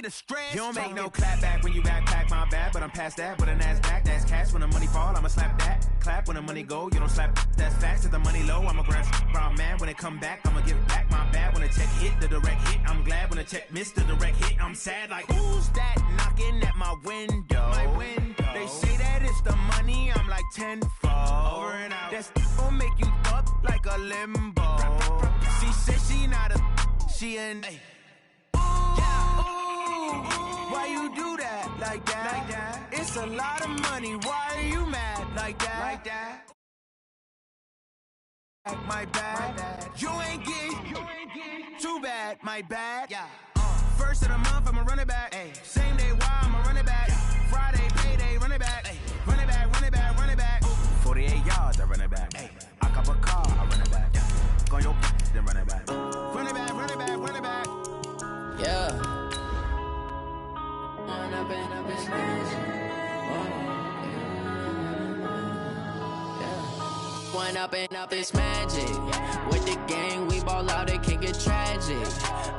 the stress. You don't make no clap back when you backpack, my bad. But I'm past that with an ass back. That's cash. When the money fall, I'ma slap that. Clap when the money go, you don't slap. That's facts. If the money low, I'ma grab brown man. When it come back, I'ma give back my bad. When the check hit, the direct hit. I'm glad when the check missed the direct hit. I'm sad like, who's that knocking at my window? They say that it's the money, I'm like tenfold. Over and out. That's gon' make you up like a limbo. She said she not a, she an. Why you do that like that? It's a lot of money. Why are you mad like that? My bad. You ain't getting too bad. My bad. First of the month, I'ma run it back. Same day, why I'ma run it back. Friday, payday, run it back. Run it back, run it back, run it back. 48 yards, I run it back. I cop a car, I run it back. Go your then run it back. Run it back, run it back, run it back. Yeah. One up and up is magic. One up and up is magic. With the gang, we ball out, it can get tragic.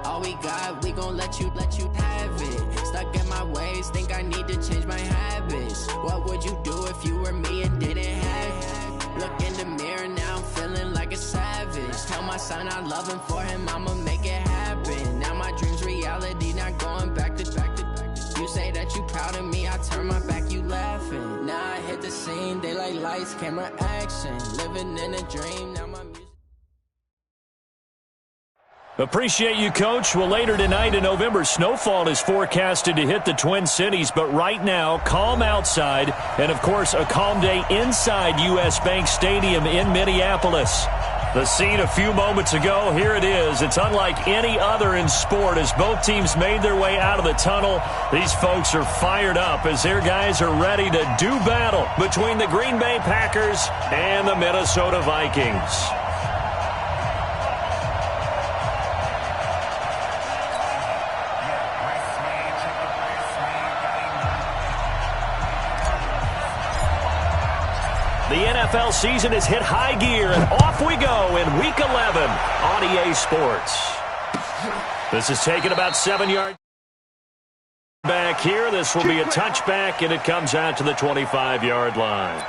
All we got, we gon' let you have it. Stuck in my ways, think I need to change my habits. What would you do if you were me and didn't have it? Look in the mirror, now I'm feeling like a savage. Tell my son I love him, for him I'ma make it happen. Now my dream's reality, not going back to. You say that you proud of me, I turn my back, you laughing. Now I hit the scene, daylight lights, camera action. Living in a dream, now my music. Appreciate you, Coach. Well, later tonight in November, snowfall is forecasted to hit the Twin Cities, but right now, calm outside, and of course, a calm day inside U.S. Bank Stadium in Minneapolis. The scene a few moments ago, here it is. It's unlike any other in sport as both teams made their way out of the tunnel. These folks are fired up as their guys are ready to do battle between the Green Bay Packers and the Minnesota Vikings. The NFL season has hit high gear, and off we go in Week 11 on EA Sports. This is taken about 7 yards back here. This will be a touchback, and it comes out to the 25-yard line.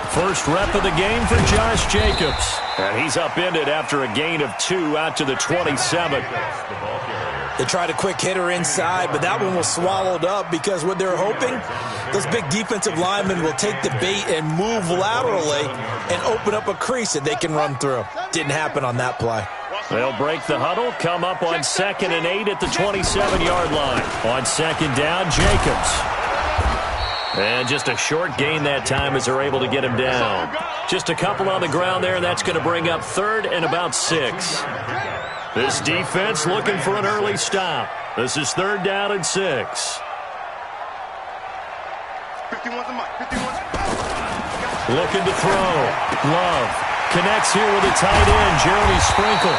First rep of the game for Josh Jacobs. And he's upended after a gain of 2 out to the 27. They tried a quick hitter inside, but that one was swallowed up because what they're hoping, those big defensive linemen will take the bait and move laterally and open up a crease that they can run through. Didn't happen on that play. They'll break the huddle, come up on 2nd and 8 at the 27-yard line. On 2nd down, Jacobs. And just a short gain that time as they're able to get him down. Just a couple on the ground there, and that's going to bring up 3rd and about 6. This defense looking for an early stop. This is 3rd down and 6. 51 the mic. 51. Looking to throw. Love connects here with a tight end, Jeremy Sprinkle.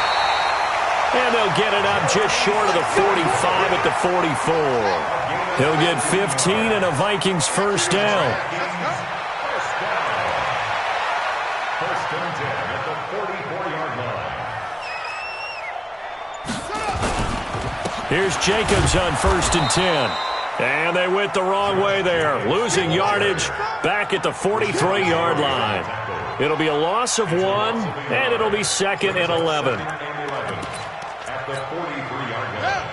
And they'll get it up just short of the 45 at the 44. He'll get 15 and a Vikings first down. First and 10 at the 44-yard line. Here's Jacobs on 1st and 10. And they went the wrong way there, losing yardage back at the 43-yard line. It'll be a loss of 1, and it'll be 2nd and 11. At the 43-yard line.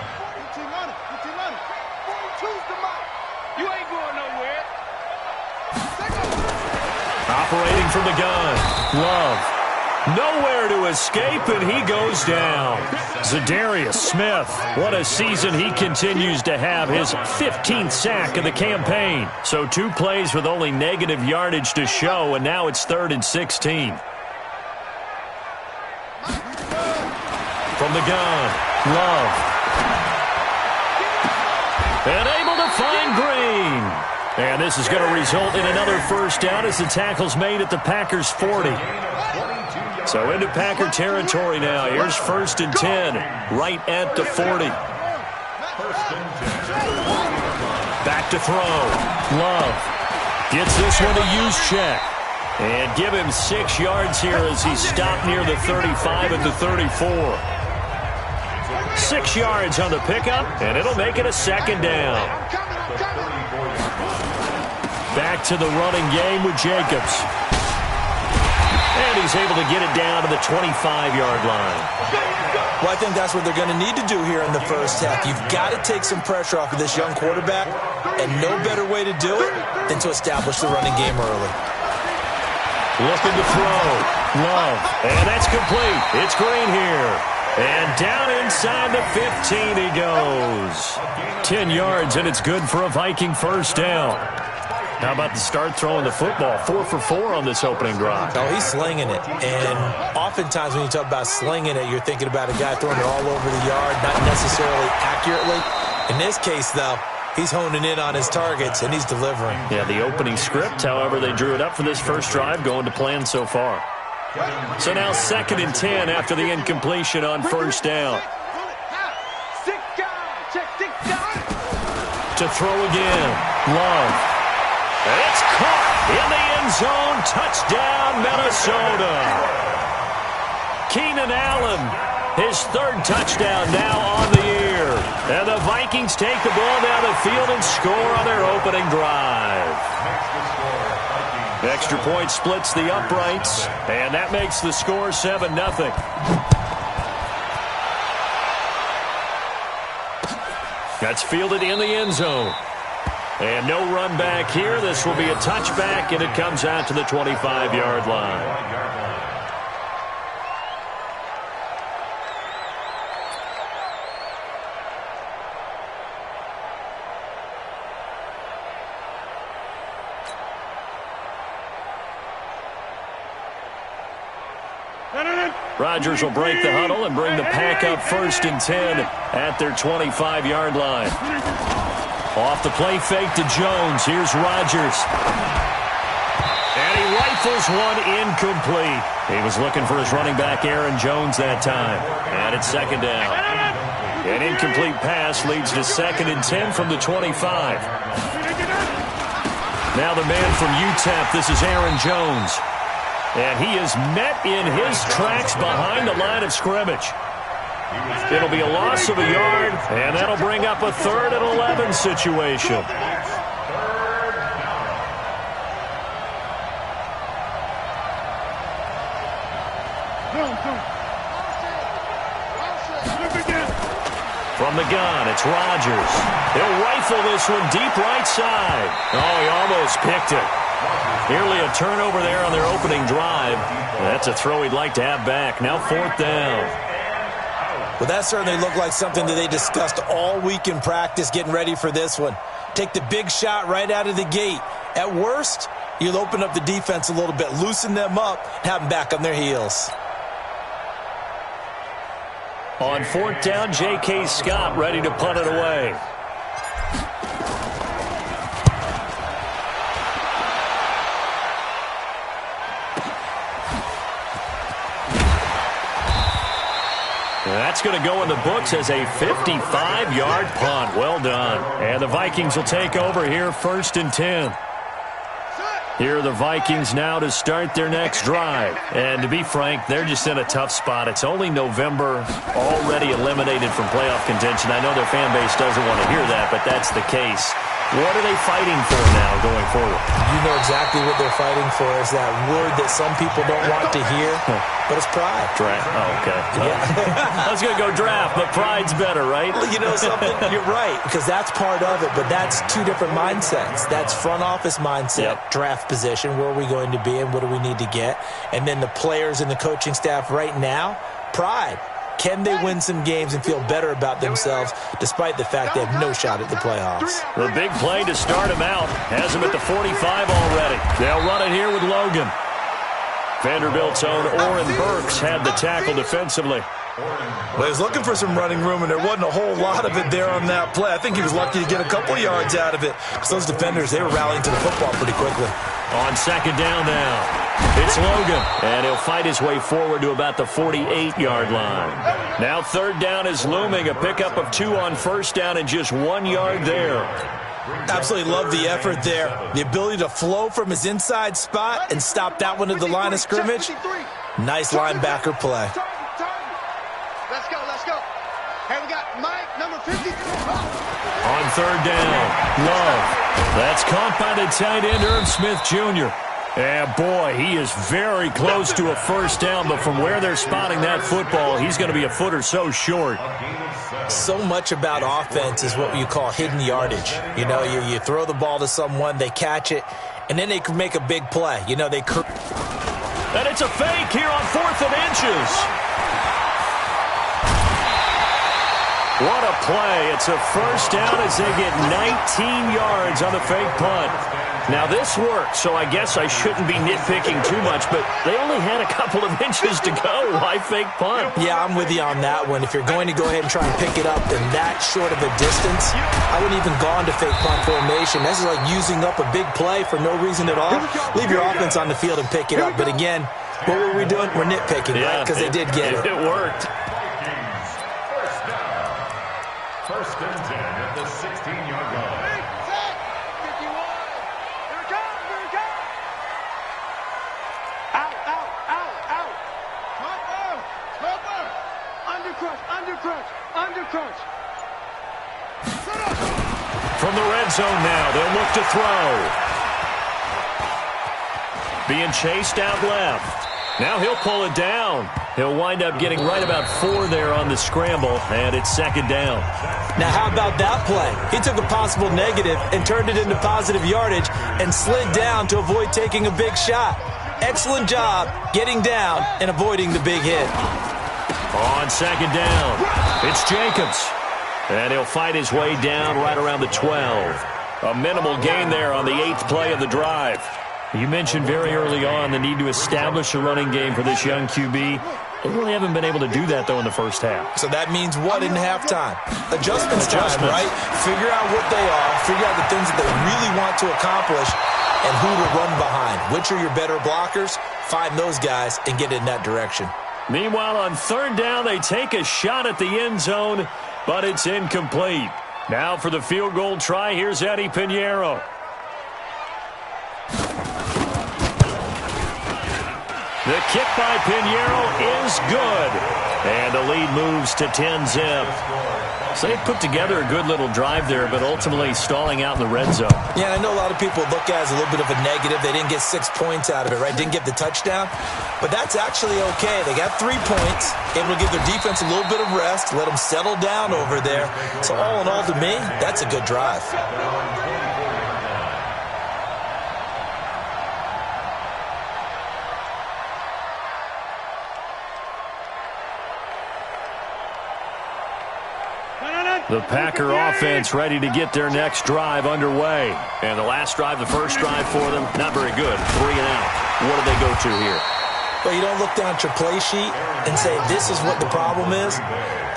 Operating from the gun, Love. Nowhere to escape, and he goes down. Za'Darius Smith, what a season he continues to have, his 15th sack of the campaign. So 2 plays with only negative yardage to show, and now it's 3rd and 16. From the gun, Love. And able to find Green. And this is going to result in another first down as the tackle's made at the Packers' 40. So into Packer territory now. Here's 1st and 10, right at the 40. Back to throw. Love gets this one to use check. And give him 6 yards here as he stopped near the 35 at the 34. 6 yards on the pickup, and it'll make it a 2nd down. Back to the running game with Jacobs. And he's able to get it down to the 25-yard line. Well, I think that's what they're going to need to do here in the first half. You've got to take some pressure off of this young quarterback, and no better way to do it than to establish the running game early. Looking to throw. Love. And that's complete. It's Green here. And down inside the 15 he goes. 10 yards, and it's good for a Viking first down. How about the start throwing the football? 4 for 4 on this opening drive. Oh, he's slinging it. And oftentimes when you talk about slinging it, you're thinking about a guy throwing it all over the yard, not necessarily accurately. In this case, though, he's honing in on his targets, and he's delivering. Yeah, the opening script, however, they drew it up for this first drive, going to plan so far. So now 2nd and 10 after the incompletion on first down. To throw again. Love. It's caught in the end zone. Touchdown, Minnesota. Keenan Allen, his 3rd touchdown now on the year. And the Vikings take the ball down the field and score on their opening drive. Extra point splits the uprights, and that makes the score 7-0. That's fielded in the end zone. And no run back here. This will be a touchback, and it comes out to the 25-yard line. Rodgers will break the huddle and bring the pack up 1st and 10 at their 25-yard line. Off the play fake to Jones. Here's Rodgers. And he rifles one incomplete. He was looking for his running back, Aaron Jones, that time. And it's 2nd down. An incomplete pass leads to 2nd and 10 from the 25. Now the man from UTEP, this is Aaron Jones. And he is met in his tracks behind the line of scrimmage. It'll be a loss of a yard, and that'll bring up a 3rd and 11 situation. From the gun, it's Rodgers. He'll rifle this one deep right side. Oh, he almost picked it. Nearly a turnover there on their opening drive. That's a throw he'd like to have back. Now 4th down. Well, that certainly looked like something that they discussed all week in practice getting ready for this one. Take the big shot right out of the gate. At worst, you'll open up the defense a little bit, loosen them up, and have them back on their heels. On 4th down, J.K. Scott ready to punt it away. That's going to go in the books as a 55-yard punt. Well done. And the Vikings will take over here 1st and 10. Here are the Vikings now to start their next drive. And to be frank, they're just in a tough spot. It's only November, already eliminated from playoff contention. I know their fan base doesn't want to hear that, but that's the case. What are they fighting for now going forward? You know exactly what they're fighting for. Is that word that some people don't want to hear, but it's pride. Draft. Oh, okay. Yeah. I was going to go draft, but pride's better, right? Well, you know something? You're right, because that's part of it, but that's 2 different mindsets. That's front office mindset, draft position, where are we going to be and what do we need to get? And then the players and the coaching staff right now, pride. Can they win some games and feel better about themselves despite the fact they have no shot at the playoffs? The big play to start him out. Has him at the 45 already. They'll run it here with Logan. Vanderbilt's own Oren Burks had the tackle defensively. Well, he was looking for some running room, and there wasn't a whole lot of it there on that play. I think he was lucky to get a couple yards out of it because those defenders, they were rallying to the football pretty quickly. On second down now, it's Logan, and he'll fight his way forward to about the 48-yard line. Now third down is looming, a pickup of 2 on first down and just 1 yard there. Absolutely love the effort there. The ability to flow from his inside spot and stop that one at the line of scrimmage. Nice linebacker play. Let's go, let's go. Hey, we got Mike, number 53. On third down, Love. That's caught by the tight end, Irv Smith Jr. And boy, he is very close to a first down, but from where they're spotting that football, he's going to be a foot or so short. So much about offense is what you call hidden yardage. You know, you throw the ball to someone, they catch it, and then they can make a big play. You know, And it's a fake here on 4th and inches. What a play. It's a first down as they get 19 yards on the fake punt. Now, this worked, so I guess I shouldn't be nitpicking too much, but they only had a couple of inches to go. Why fake punt? Yeah, I'm with you on that one. If you're going to go ahead and try and pick it up in that short of a distance, I wouldn't even gone to fake punt formation. This is like using up a big play for no reason at all. Leave your offense on the field and pick it up. But again, what were we doing? We're nitpicking, right? Because they did get it. It worked. First and 10 at the 16-yard line. Undercrunch. From the red zone now, they'll look to throw. Being chased out left. Now he'll pull it down. He'll wind up getting right about 4 there on the scramble, and it's second down. Now, how about that play? He took a possible negative and turned it into positive yardage and slid down to avoid taking a big shot. Excellent job getting down and avoiding the big hit. On second down, it's Jacobs. And he'll fight his way down right around the 12. A minimal gain there on the 8th play of the drive. You mentioned very early on the need to establish a running game for this young QB. They really haven't been able to do that, though, in the first half. So that means what in halftime? Adjustments time, right? Figure out what they are, figure out the things that they really want to accomplish, and who to run behind. Which are your better blockers? Find those guys and get in that direction. Meanwhile, on third down, they take a shot at the end zone, but it's incomplete. Now for the field goal try, here's Eddie Pinheiro. The kick by Pinheiro is good. And the lead moves to 10-zip. So they put together a good little drive there, but ultimately stalling out in the red zone. Yeah, and I know a lot of people look at it as a little bit of a negative. They didn't get 6 points out of it, right? Didn't get the touchdown. But that's actually okay. They got 3 points, able to give their defense a little bit of rest, let them settle down over there. So all in all, to me, that's a good drive. The Packer offense ready to get their next drive underway. And the last drive, the first drive for them, not very good. 3 and out. What do they go to here? Well, you don't look down at your play sheet and say, this is what the problem is.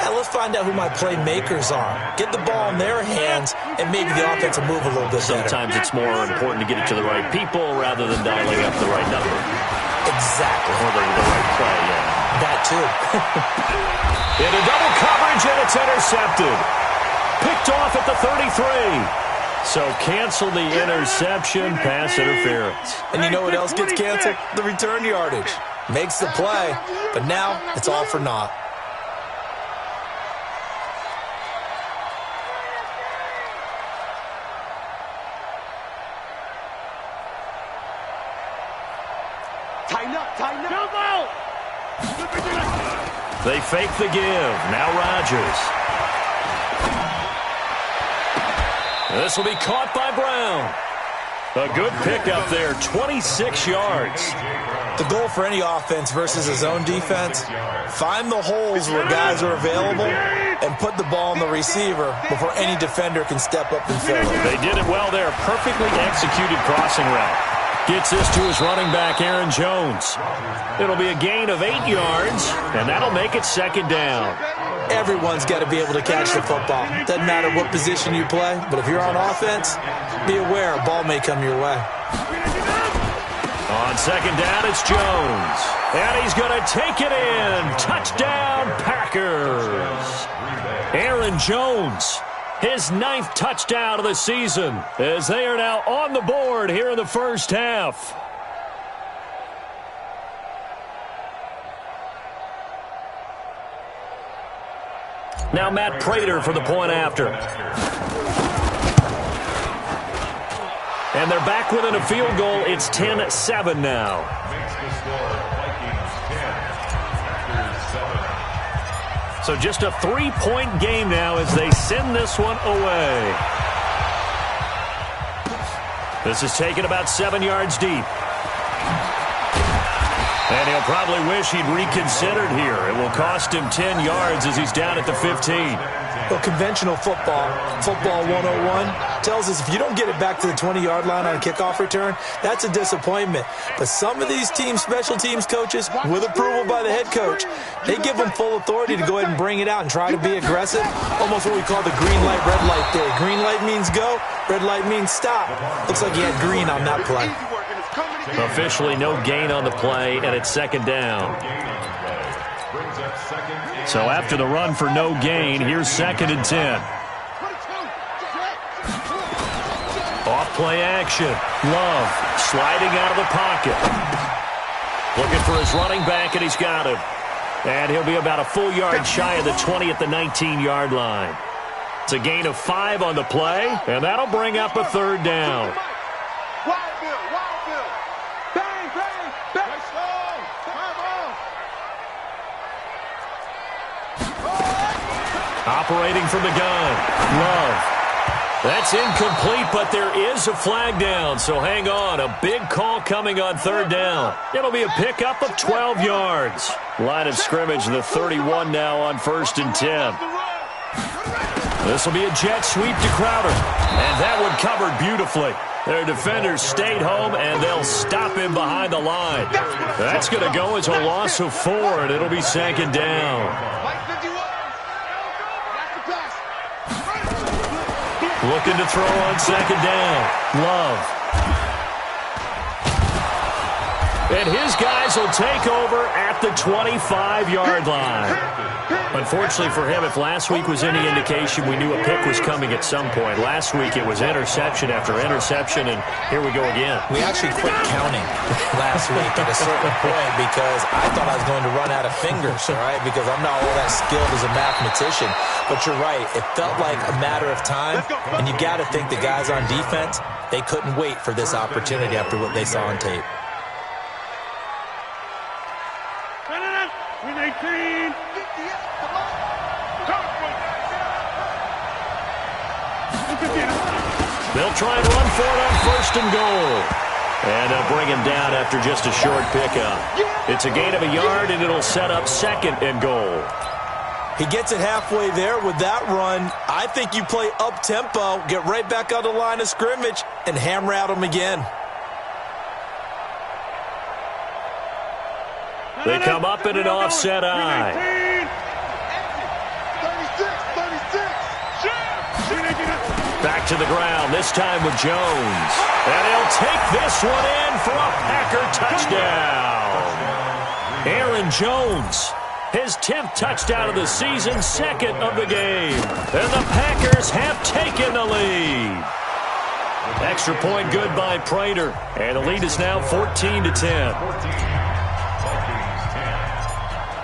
Let's find out who my playmakers are. Get the ball in their hands, and maybe the offense will move a little bit better. Sometimes it's more important to get it to the right people rather than dialing up the right number. Exactly. Or the right play, yeah. That, too. Into double coverage, and it's intercepted. Picked off at the 33. So cancel the interception, pass interference. And you know what else gets canceled? The return yardage. Makes the play, but now it's all for naught. Tighten up. They fake the give. Now Rodgers. This will be caught by Brown. A good pickup there, 26 yards. The goal for any offense versus his own defense, find the holes where guys are available and put the ball on the receiver before any defender can step up and fill it. They did it well there. Perfectly executed crossing route. Gets this to his running back, Aaron Jones. It'll be a gain of 8 yards, and that'll make it second down. Everyone's got to be able to catch the football. Doesn't matter what position you play, but if you're on offense, be aware a ball may come your way. On second down, it's Jones. And he's going to take it in. Touchdown, Packers. Aaron Jones, his 9th touchdown of the season, as they are now on the board here in the first half. Now Matt Prater for the point after. And they're back within a field goal. It's 10-7 now. Makes the score Vikings 10 after 7. So just a 3-point game now as they send this one away. This is taken about 7 yards deep. And he'll probably wish he'd reconsidered here. It will cost him 10 yards as he's down at the 15. Well, conventional football 101, tells us if you don't get it back to the 20-yard line on a kickoff return, that's a disappointment. But some of these special teams coaches, with approval by the head coach, they give them full authority to go ahead and bring it out and try to be aggressive. Almost what we call the green light, red light theory. Green light means go, red light means stop. Looks like he had green on that play. Officially no gain on the play, and it's second down. So after the run for no gain, here's 2nd and 10. Off play action. Love sliding out of the pocket. Looking for his running back, and he's got him. And he'll be about a full yard shy of the 20 at the 19-yard line. It's a gain of 5 on the play, and that'll bring up a 3rd down. Operating from the gun. Love. That's incomplete, but there is a flag down, so hang on. A big call coming on 3rd down. It'll be a pickup of 12 yards. Line of scrimmage, the 31 now on 1st and 10. This will be a jet sweep to Crowder. And that one covered beautifully. Their defenders stayed home, and they'll stop him behind the line. That's going to go as a loss of 4, and it'll be 2nd down. Looking to throw on 2nd down. Love. And his guys will take over at the 25-yard line. Unfortunately for him, if last week was any indication, we knew a pick was coming at some point. Last week it was interception after interception, and here we go again. We actually quit counting last week at a certain point because I thought I was going to run out of fingers, all right, because I'm not all that skilled as a mathematician. But you're right. It felt like a matter of time, and you got to think the guys on defense, they couldn't wait for this opportunity after what they saw on tape. They'll try and run for it on 1st and goal. And they'll bring him down after just a short pickup. It's a gain of a yard, and it'll set up 2nd and goal. He gets it halfway there with that run. I think you play up-tempo, get right back on the line of scrimmage, and hammer at him again. They come up in an offset eye. Back to the ground, this time with Jones. And he'll take this one in for a Packer touchdown. Aaron Jones, his 10th touchdown of the season, 2nd of the game. And the Packers have taken the lead. Extra point good by Prater. And the lead is now 14-10.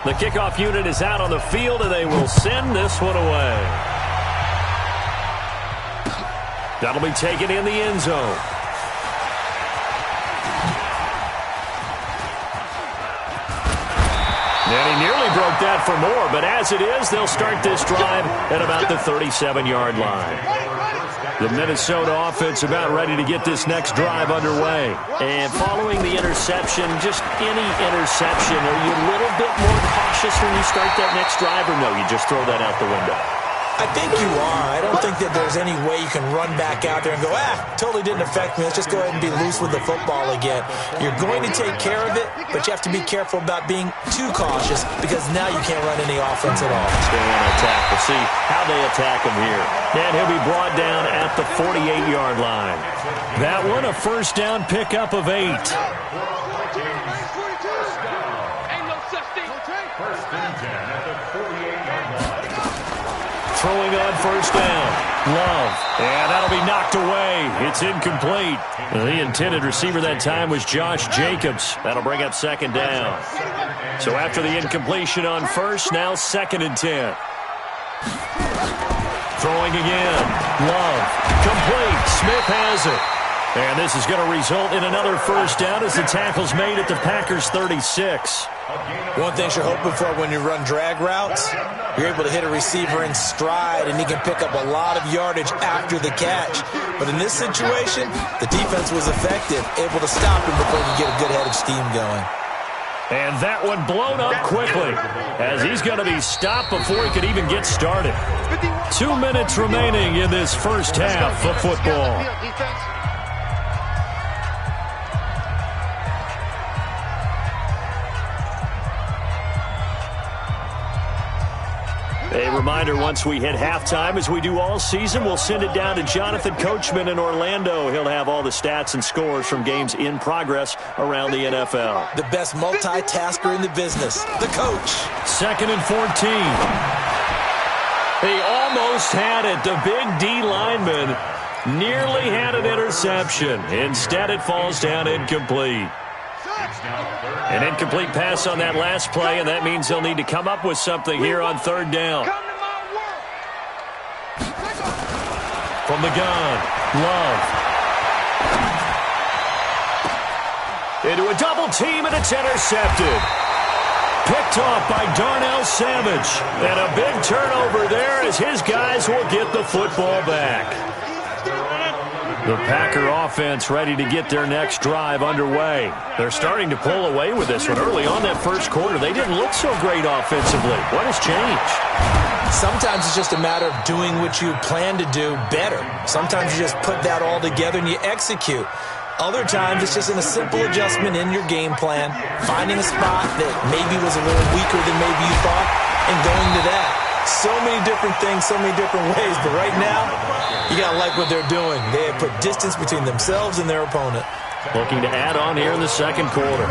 The kickoff unit is out on the field, and they will send this one away. That'll be taken in the end zone. And he nearly broke that for more, but as it is, they'll start this drive at about the 37-yard line. The Minnesota offense about ready to get this next drive underway. And following the interception, just any interception, are you a little bit more cautious when you start that next drive, or no, you just throw that out the window? I think you are. I don't think that there's any way you can run back out there and go, totally didn't affect me. Let's just go ahead and be loose with the football again. You're going to take care of it, but you have to be careful about being too cautious because now you can't run any offense at all. Stay on attack. We'll see how they attack him here. And he'll be brought down at the 48-yard line. That one, a first down pickup of 8. First and 10 at the 48-yard line. Throwing on first down. Love. And that'll be knocked away. It's incomplete. The intended receiver that time was Josh Jacobs. That'll bring up second down. So after the incompletion on first, now second and 10. Throwing again. Love. Complete. Smith has it. And this is going to result in another first down as the tackle's made at the Packers' 36. One thing you're hoping for when you run drag routes, you're able to hit a receiver in stride, and he can pick up a lot of yardage after the catch. But in this situation, the defense was effective, able to stop him before he could get a good head of steam going. And that one blown up quickly as he's going to be stopped before he could even get started. 2 minutes remaining in this first half of football. A reminder, once we hit halftime, as we do all season, we'll send it down to Jonathan Coachman in Orlando. He'll have all the stats and scores from games in progress around the NFL. The best multitasker in the business, the coach. 2nd and 14. He almost had it. The big D lineman nearly had an interception. Instead, it falls down incomplete. An incomplete pass on that last play, and that means they'll need to come up with something here on third down. From the gun, Love. Into a double team, and it's intercepted. Picked off by Darnell Savage. And a big turnover there as his guys will get the football back. The Packer offense ready to get their next drive underway. They're starting to pull away with this one. Early on that first quarter, they didn't look so great offensively. What has changed? Sometimes it's just a matter of doing what you plan to do better. Sometimes you just put that all together and you execute. Other times it's just in a simple adjustment in your game plan, finding a spot that maybe was a little weaker than maybe you thought, and going to that. So many different things, so many different ways, but right now, you got to like what they're doing. They have put distance between themselves and their opponent. Looking to add on here in the second quarter.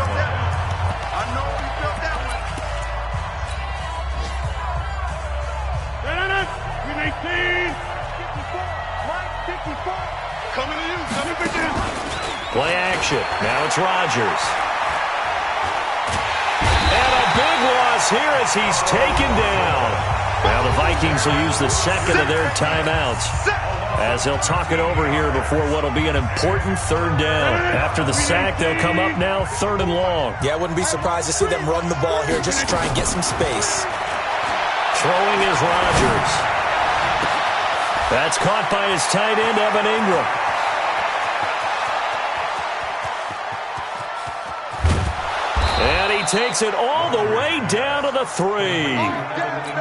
Play action. Now it's Rodgers. And a big loss here as he's taken down. Now the Vikings will use the second of their timeouts as they'll talk it over here before what will be an important third down. After the sack, they'll come up now 3rd and long. Yeah, I wouldn't be surprised to see them run the ball here just to try and get some space. Throwing is Rodgers. That's caught by his tight end, Evan Ingram. And he takes it all the way down to the 3.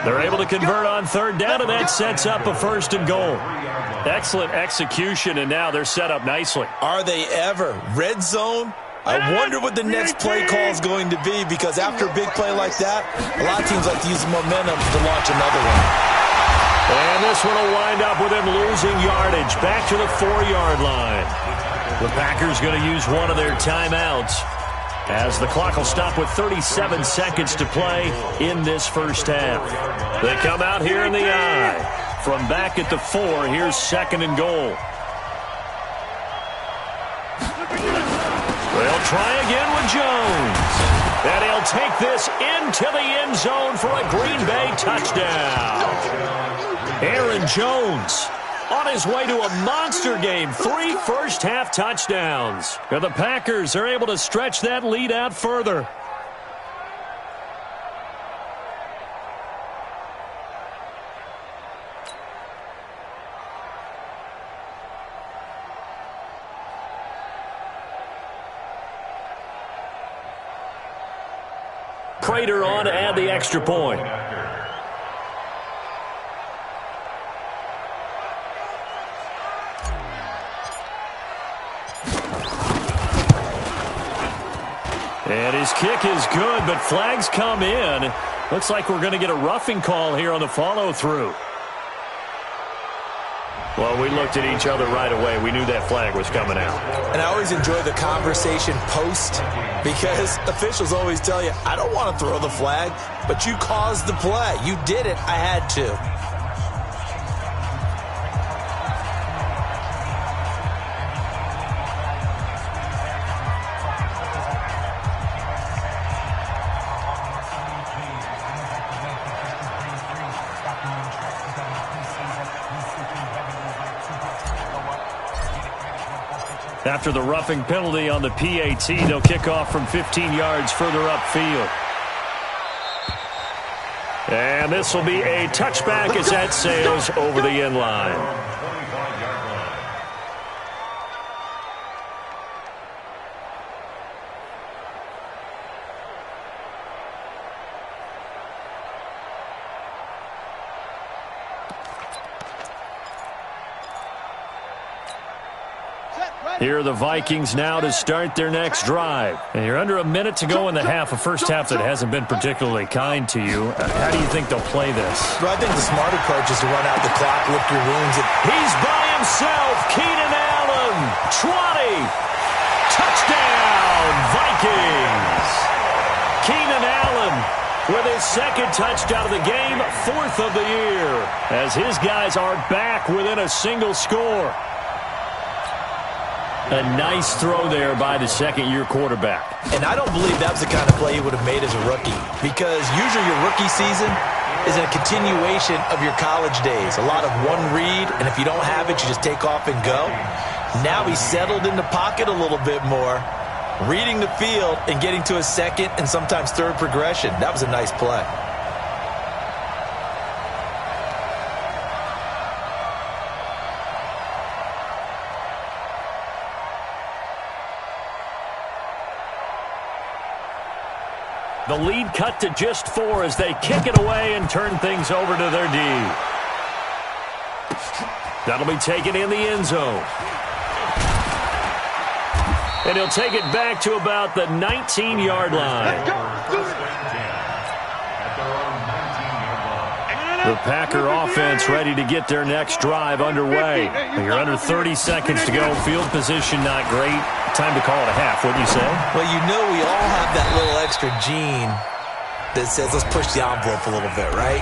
They're able to convert on third down, and that sets up a 1st and goal. Excellent execution, and now they're set up nicely. Are they ever? Red zone? I wonder what the next play call is going to be, because after a big play like that, a lot of teams like to use the momentum to launch another one. And this one will wind up with him losing yardage back to the 4-yard line. The Packers going to use one of their timeouts as the clock will stop with 37 seconds to play in this first half. They come out here in the I. From back at the 4, here's 2nd and goal. They'll try again with Jones. And he'll take this into the end zone for a Green Bay touchdown. Aaron Jones on his way to a monster game. 3 first-half touchdowns. And the Packers are able to stretch that lead out further. Prater on to add the extra point. And his kick is good, but flags come in. Looks like we're going to get a roughing call here on the follow-through. Well, we looked at each other right away. We knew that flag was coming out. And I always enjoy the conversation post because officials always tell you, I don't want to throw the flag, but you caused the play. You did it. I had to. After the roughing penalty on the PAT, they'll kick off from 15 yards further upfield. And this will be a touchback as that sails over the end line. Here are the Vikings now to start their next drive. And you're under a minute to go in the half, a first half that hasn't been particularly kind to you. How do you think they'll play this? Well, I think the smart approach is to run out the clock, lick your wounds. He's by himself. Keenan Allen, 20. Touchdown, Vikings. Keenan Allen with his second touchdown of the game, 4th of the year, as his guys are back within a single score. A nice throw there by the second-year quarterback. And I don't believe that was the kind of play he would have made as a rookie, because usually your rookie season is a continuation of your college days. A lot of one read, and if you don't have it, you just take off and go. Now he's settled in the pocket a little bit more, reading the field and getting to a second and sometimes third progression. That was a nice play. The lead cut to just 4 as they kick it away and turn things over to their D. That'll be taken in the end zone. And he'll take it back to about the 19-yard line. The Packer offense ready to get their next drive underway. You're under 30 seconds to go. Field position not great. Time to call it a half, wouldn't you say? Well, you know we all have that little extra gene that says let's push the envelope a little bit, right?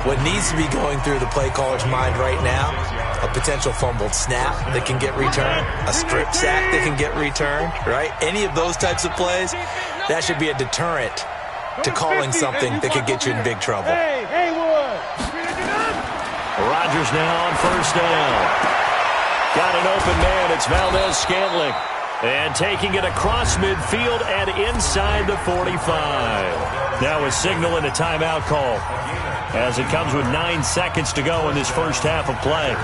What needs to be going through the play caller's mind right now, a potential fumbled snap that can get returned, a strip sack that can get returned, right? Any of those types of plays, that should be a deterrent to calling something that could get you in big trouble. Rodgers now on first down. Got an open man. It's Valdez-Scantling. And taking it across midfield and inside the 45. Now a signal and a timeout call, as it comes with 9 seconds to go in this first half of play.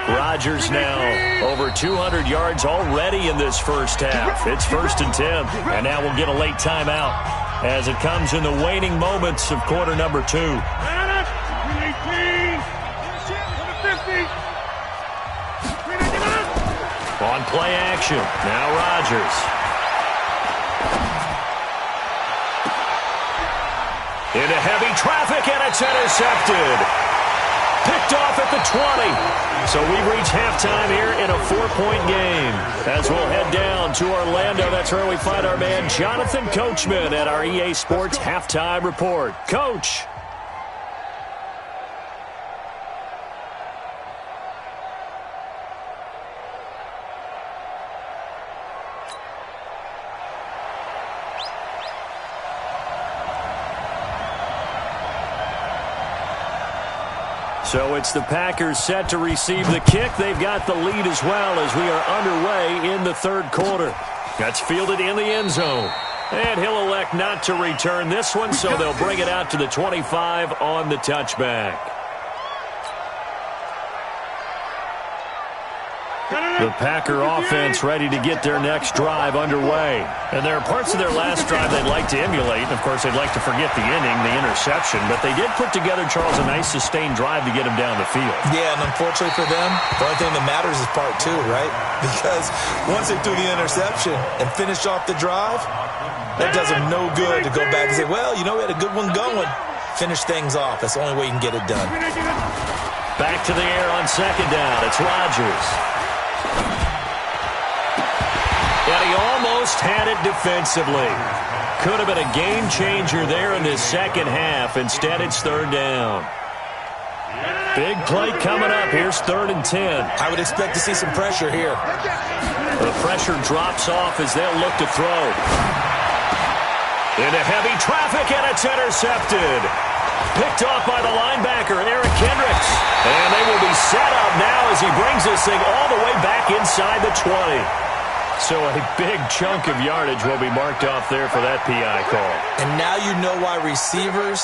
Rodgers now over 200 yards already in this first half. It's 1st and 10, and now we'll get a late timeout as it comes in the waning moments of quarter number 2. On play action, now Rodgers. Into heavy traffic, and it's intercepted. Picked off at the 20. So we've reached halftime here in a 4-point game. As we'll head down to Orlando, that's where we find our man Jonathan Coachman at our EA Sports Halftime Report. Coach. So it's the Packers set to receive the kick. They've got the lead as well as we are underway in the third quarter. That's fielded in the end zone. And he'll elect not to return this one, so they'll bring it out to the 25 on the touchback. The Packer offense ready to get their next drive underway. And there are parts of their last drive they'd like to emulate. And, of course, they'd like to forget the inning, the interception. But they did put together, Charles, a nice sustained drive to get them down the field. Yeah, and unfortunately for them, the only thing that matters is part two, right? Because once they threw the interception and finished off the drive, that does them no good to go back and say, well, you know, we had a good one going. Finish things off. That's the only way you can get it done. Back to the air on second down. It's Rodgers. And he almost had it defensively. Could have been a game changer there in this second half. Instead, it's third down. Big play coming up. Here's 3rd and 10. I would expect to see some pressure here. The pressure drops off as they'll look to throw. Into heavy traffic, and it's intercepted. Picked off by the linebacker, Eric Kendricks. And they will be set up now as he brings this thing all the way back inside the 20. So a big chunk of yardage will be marked off there for that PI call. And now you know why receivers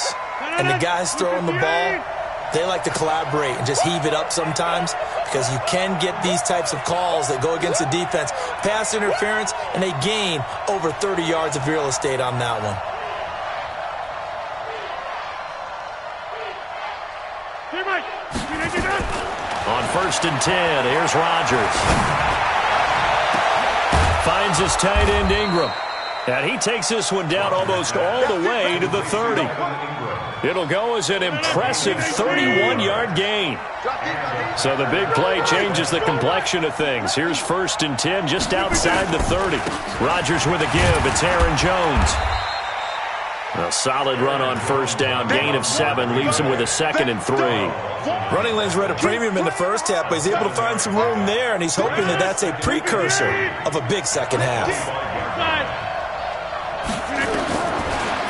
and the guys throwing the ball, they like to collaborate and just heave it up sometimes, because you can get these types of calls that go against the defense. Pass interference, and they gain over 30 yards of real estate on that one. On 1st and 10, here's Rodgers. Finds his tight end Ingram. And he takes this one down almost all the way to the 30. It'll go as an impressive 31-yard gain. So the big play changes the complexion of things. Here's 1st and 10 just outside the 30. Rodgers with a give. It's Aaron Jones. A solid run on 1st down. Gain of 7 leaves him with a 2nd and 3. Running lanes were at a premium in the first half, but he's able to find some room there, and he's hoping that that's a precursor of a big second half.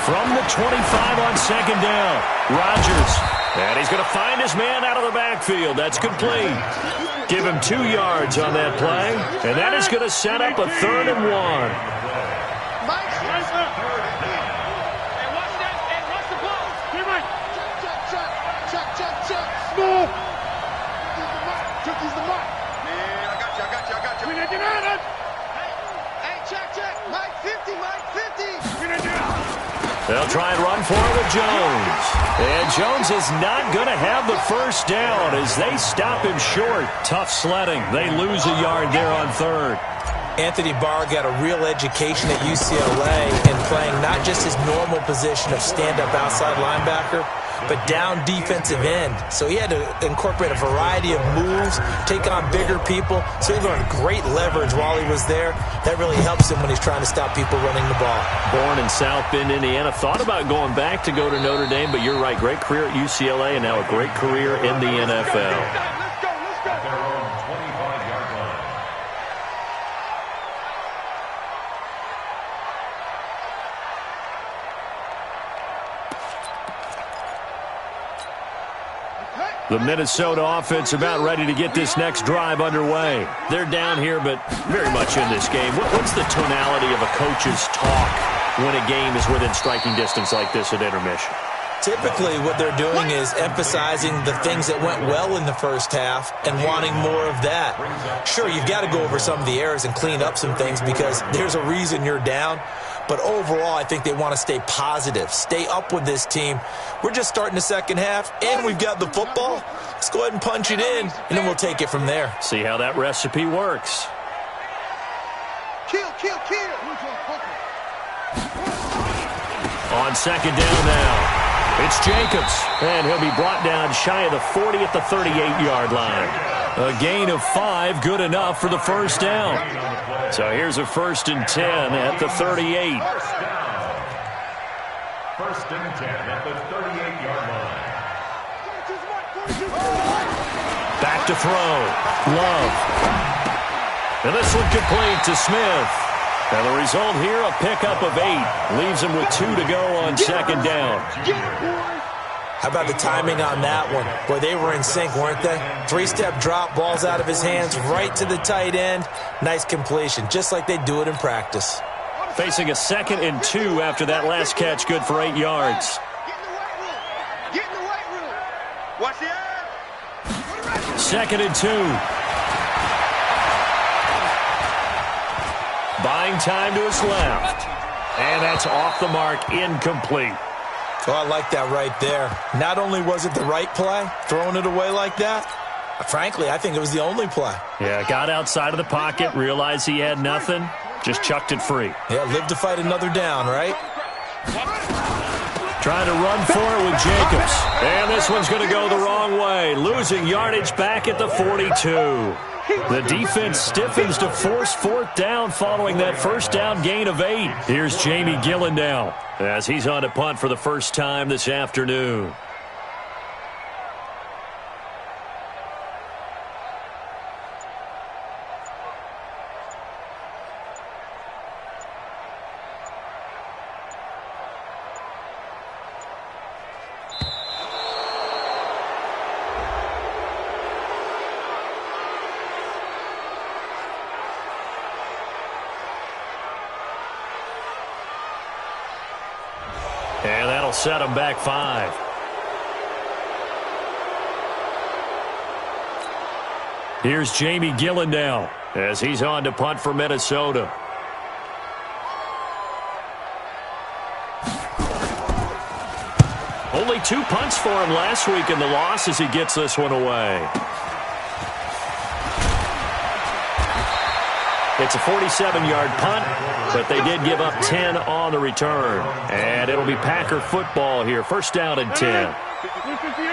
From the 25 on 2nd down, Rodgers. And he's going to find his man out of the backfield. That's complete. Give him 2 yards on that play, and that is going to set up a 3rd and 1. They'll try and run for it with Jones. And Jones is not going to have the 1st down as they stop him short. Tough sledding. They lose a yard there on 3rd. Anthony Barr got a real education at UCLA in playing not just his normal position of stand-up outside linebacker, but down defensive end. So he had to incorporate a variety of moves, take on bigger people. So he learned great leverage while he was there. That really helps him when he's trying to stop people running the ball. Born in South Bend, Indiana. Thought about going back to go to Notre Dame, but you're right. Great career at UCLA and now a great career in the NFL. The Minnesota offense about ready to get this next drive underway. They're down here, but very much in this game. What's the tonality of a coach's talk when a game is within striking distance like this at intermission? Typically, what they're doing is emphasizing the things that went well in the first half and wanting more of that. Sure, you've got to go over some of the errors and clean up some things because there's a reason you're down. But overall, I think they want to stay positive, stay up with this team. We're just starting the second half, and we've got the football. Let's go ahead and punch it in, and then we'll take it from there. See how that recipe works. Kill. On 2nd down now. It's Jacobs, and he'll be brought down shy of the 40 at the 38-yard line. A gain of 5, good enough for the 1st down. So here's a 1st and 10 at the 38. 1st and 10 at the 38-yard line. Back to throw. Love. And this one complete to Smith. And the result here, a pickup of 8. Leaves him with 2 to go on 2nd down. How about the timing on that one? Boy, they were in sync, weren't they? 3-step drop, balls out of his hands, right to the tight end. Nice completion, just like they do it in practice. Facing a 2nd and 2 after that last catch, good for 8 yards. Get in the weight room. Watch the eye. 2nd and 2. Buying time to his left. And that's off the mark, incomplete. Oh, I like that right there. Not only was it the right play, throwing it away like that, frankly, I think it was the only play. Yeah, got outside of the pocket, realized he had nothing, just chucked it free. Yeah, live to fight another down, right? Trying to run for it with Jacobs. And this one's going to go the wrong way. Losing yardage back at the 42. The defense stiffens to force fourth down following that first down gain of 8. Here's Jamie Gillen now as he's on to punt for the first time this afternoon. And that'll set him back 5. Here's Jamie Gillen now as he's on to punt for Minnesota. Only 2 punts for him last week in the loss as he gets this one away. It's a 47-yard punt, but they did give up 10 on the return. And it'll be Packer football here. First down and 10.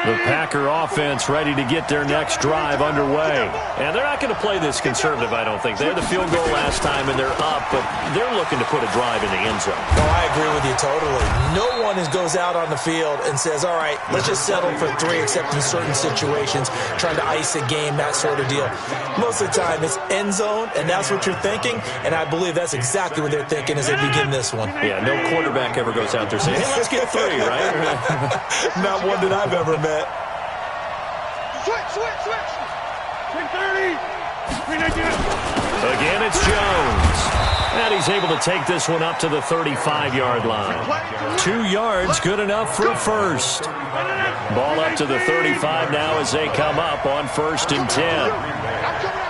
The Packer offense ready to get their next drive underway. And they're not going to play this conservative, I don't think. They had the field goal last time, and they're up, but they're looking to put a drive in the end zone. Oh, I agree with you totally. No one goes out on the field and says, all right, let's just settle for 3, except in certain situations, trying to ice a game, that sort of deal. Most of the time, it's end zone, and that's what you're thinking, and I believe that's exactly what they're thinking as they begin this one. Yeah, no quarterback ever goes out there saying, hey, let's get 3, right? Not one that I've ever met. Switch. 330. Again, it's Jones. And he's able to take this one up to the 35-yard line. 2 yards, good enough for a first. Ball up to the 35 now as they come up on 1st and 10.